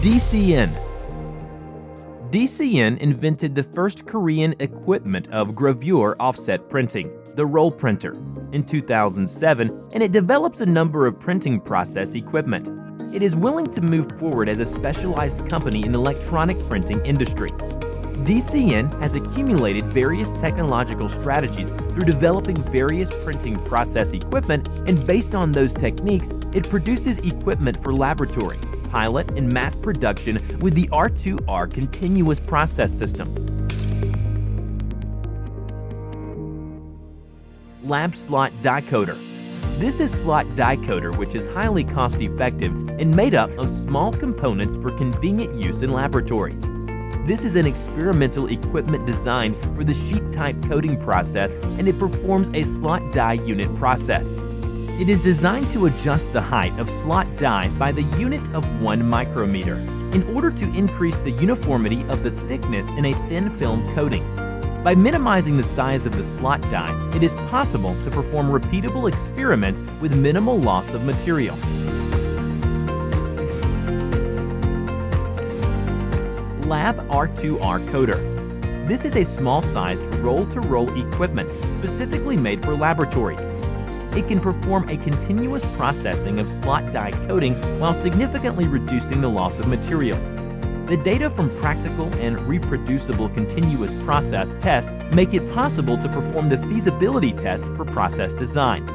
Dcn. Dcn invented the first Korean equipment of gravure offset printing, the roll printer, in 2007, and it develops a number of printing process equipment. It is willing to move forward as a specialized company in the electronic printing industry. Dcn has accumulated various technological strategies through developing various printing process equipment, and based on those techniques, it produces equipment for laboratory, pilot, and mass production with the R2R continuous process system. Lab Slot Decoder. This is slot decoder, which is highly cost-effective and made up of small components for convenient use in laboratories. This is an experimental equipment designed for the sheet-type coding process, and it performs a slot die unit process. It is designed to adjust the height of slot die by the unit of 1 micrometer in order to increase the uniformity of the thickness in a thin film coating. By minimizing the size of the slot die, it is possible to perform repeatable experiments with minimal loss of material. Lab R2R Coder. This is a small-sized roll-to-roll equipment specifically made for laboratories. It can perform a continuous processing of slot die coating while significantly reducing the loss of materials. The data from practical and reproducible continuous process tests make it possible to perform the feasibility test for process design.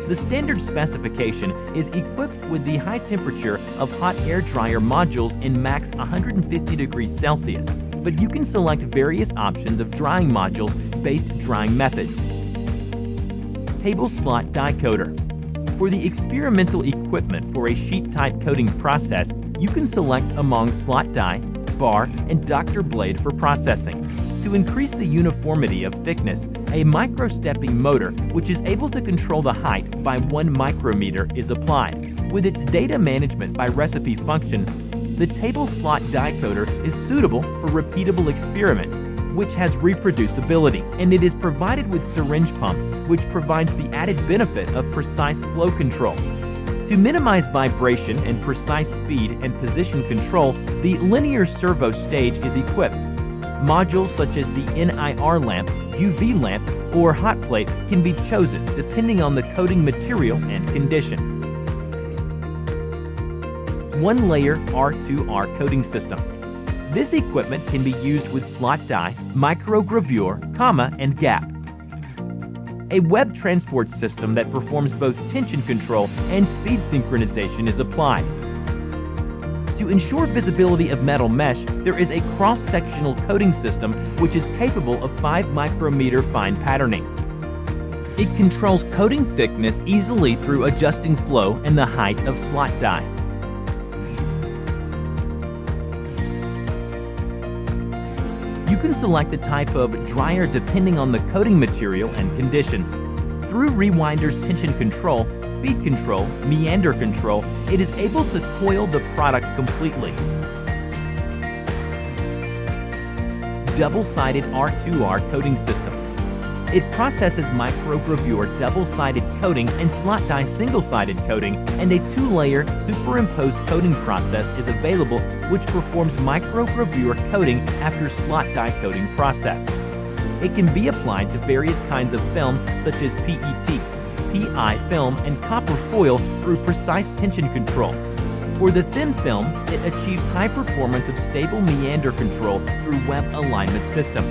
The standard specification is equipped with the high temperature of hot air dryer modules in max 150 degrees Celsius, but you can select various options of drying modules-based drying methods. Table Slot Decoder. For the experimental equipment for a sheet-type coating process, you can select among slot die, bar, and doctor blade for processing. To increase the uniformity of thickness, a micro-stepping motor, which is able to control the height by 1 micrometer, is applied. With its data management by recipe function, the table slot decoder is suitable for repeatable experiments, which has reproducibility, and it is provided with syringe pumps, which provides the added benefit of precise flow control. To minimize vibration and precise speed and position control, the linear servo stage is equipped. Modules such as the NIR lamp, UV lamp, or hot plate can be chosen depending on the coating material and condition. One-layer R2R coating system. This equipment can be used with slot die, microgravure, comma, and gap. A web transport system that performs both tension control and speed synchronization is applied. To ensure visibility of metal mesh, there is a cross-sectional coating system which is capable of 5 micrometer fine patterning. It controls coating thickness easily through adjusting flow and the height of slot die. You can select the type of dryer depending on the coating material and conditions. Through Rewinder's tension control, speed control, meander control, it is able to coil the product completely. Double-sided R2R coating system. It processes microgravure double-sided coating and slot die single-sided coating, and a 2-layer superimposed coating process is available which performs microgravure coating after slot die coating process. It can be applied to various kinds of film such as PET, PI film, and copper foil through precise tension control. For the thin film, it achieves high performance of stable meander control through web alignment system.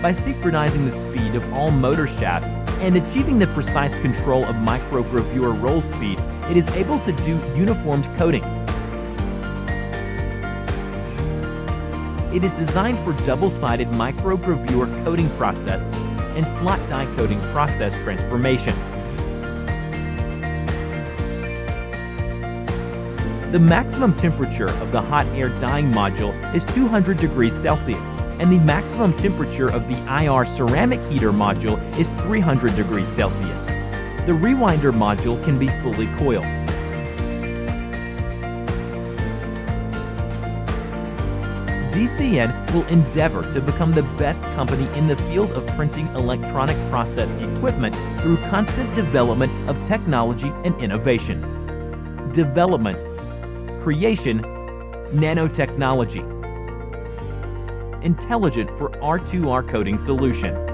By synchronizing the speed of all motor shaft and achieving the precise control of microgravure roll speed, it is able to do uniformed coating. It is designed for double-sided microgravure coating process and slot die coating process transformation. The maximum temperature of the hot air dyeing module is 200 degrees Celsius, and the maximum temperature of the IR ceramic heater module is 300 degrees Celsius. The Rewinder module can be fully coiled. Dcn will endeavor to become the best company in the field of printing electronic process equipment through constant development of technology and innovation. Development, creation, nanotechnology, intelligent for R2R coding solution.